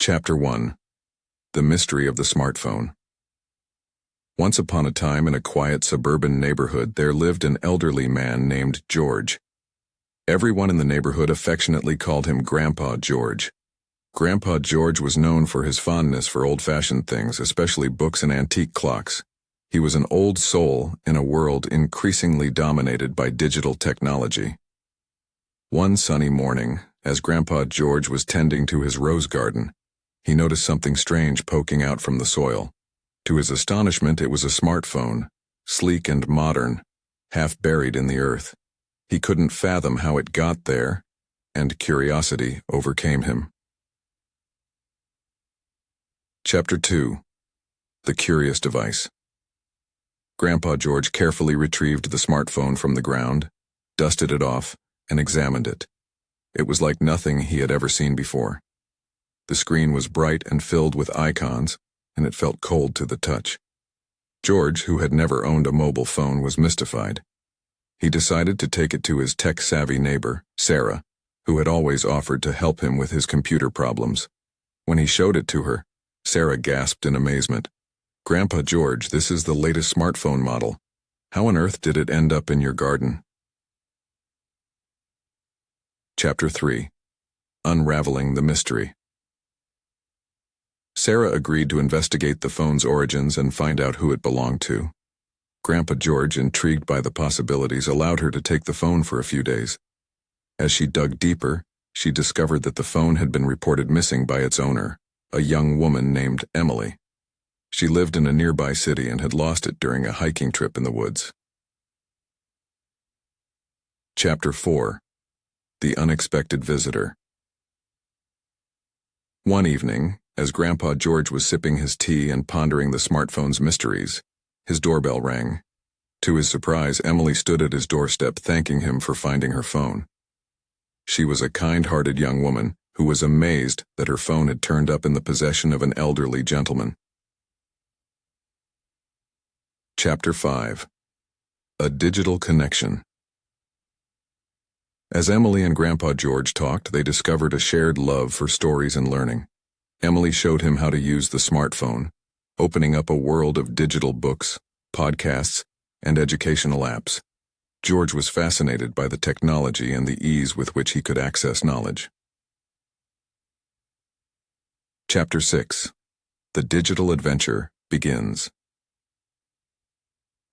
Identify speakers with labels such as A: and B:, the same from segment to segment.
A: Chapter 1. The Mystery of the Smartphone. Once upon a time in a quiet suburban neighborhood there lived an elderly man named George. Everyone in the neighborhood affectionately called him Grandpa George. Grandpa George was known for his fondness for old-fashioned things, especially books and antique clocks. He was an old soul in a world increasingly dominated by digital technology. One sunny morning, as Grandpa George was tending to his rose garden, he noticed something strange poking out from the soil. To his astonishment, it was a smartphone, sleek and modern, half buried in the earth. He couldn't fathom how it got there, and curiosity overcame him. Chapter 2. The Curious Device. Grandpa George carefully retrieved the smartphone from the ground, dusted it off, and examined it. It was like nothing he had ever seen before. The screen was bright and filled with icons, and it felt cold to the touch. George, who had never owned a mobile phone, was mystified. He decided to take it to his tech-savvy neighbor, Sarah, who had always offered to help him with his computer problems. When he showed it to her, Sarah gasped in amazement. "Grandpa George, this is the latest smartphone model. How on earth did it end up in your garden?" Chapter 3. Unraveling the Mystery. Sarah agreed to investigate the phone's origins and find out who it belonged to. Grandpa George, intrigued by the possibilities, allowed her to take the phone for a few days. As she dug deeper, she discovered that the phone had been reported missing by its owner, a young woman named Emily. She lived in a nearby city and had lost it during a hiking trip in the woods. Chapter 4. The Unexpected Visitor. One evening, as Grandpa George was sipping his tea and pondering the smartphone's mysteries, his doorbell rang. To his surprise, Emily stood at his doorstep thanking him for finding her phone. She was a kind-hearted young woman who was amazed that her phone had turned up in the possession of an elderly gentleman. Chapter 5. A Digital Connection. As Emily and Grandpa George talked, they discovered a shared love for stories and learning. Emily showed him how to use the smartphone, opening up a world of digital books, podcasts, and educational apps. George was fascinated by the technology and the ease with which he could access knowledge. Chapter 6. The Digital Adventure begins.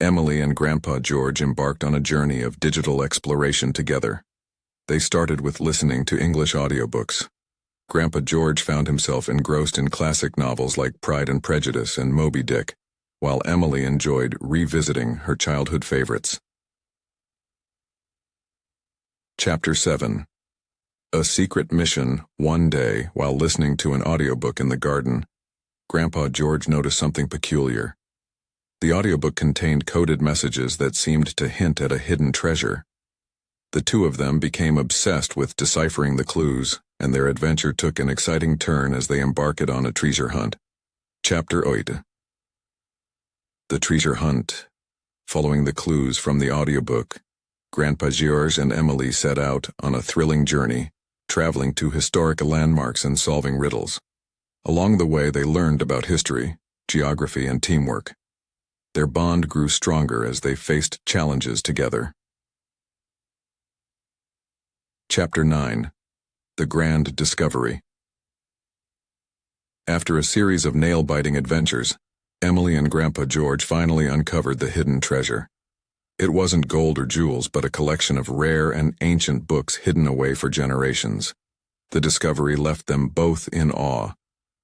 A: Emily and Grandpa George embarked on a journey of digital exploration together. They started with listening to English audiobooks. Grandpa George found himself engrossed in classic novels like Pride and Prejudice and Moby Dick, while Emily enjoyed revisiting her childhood favorites. Chapter 7. A Secret Mission. One day, while listening to an audiobook in the garden, Grandpa George noticed something peculiar. The audiobook contained coded messages that seemed to hint at a hidden treasure. The two of them became obsessed with deciphering the clues, and their adventure took an exciting turn as they embarked on a treasure hunt. Chapter 8. The Treasure Hunt. Following the clues from the audiobook, Grandpa George and Emily set out on a thrilling journey, traveling to historic landmarks and solving riddles. Along the way, they learned about history, geography, and teamwork. Their bond grew stronger as they faced challenges together. Chapter 9. The Grand Discovery. After a series of nail-biting adventures, Emily and Grandpa George finally uncovered the hidden treasure. It wasn't gold or jewels, but a collection of rare and ancient books hidden away for generations. The discovery left them both in awe,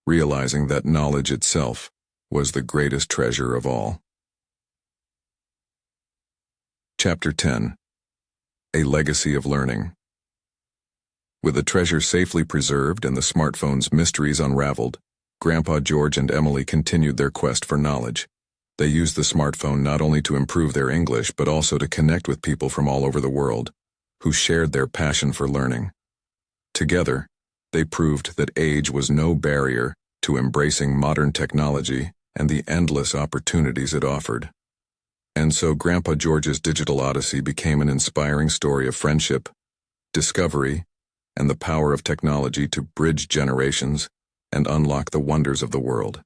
A: realizing that knowledge itself was the greatest treasure of all. Chapter 10. A Legacy of Learning. With the treasure safely preserved and the smartphone's mysteries unraveled, Grandpa George and Emily continued their quest for knowledge. They used the smartphone not only to improve their English but also to connect with people from all over the world, who shared their passion for learning. Together, they proved that age was no barrier to embracing modern technology and the endless opportunities it offered. And so Grandpa George's digital odyssey became an inspiring story of friendship, discovery, and the power of technology to bridge generations and unlock the wonders of the world.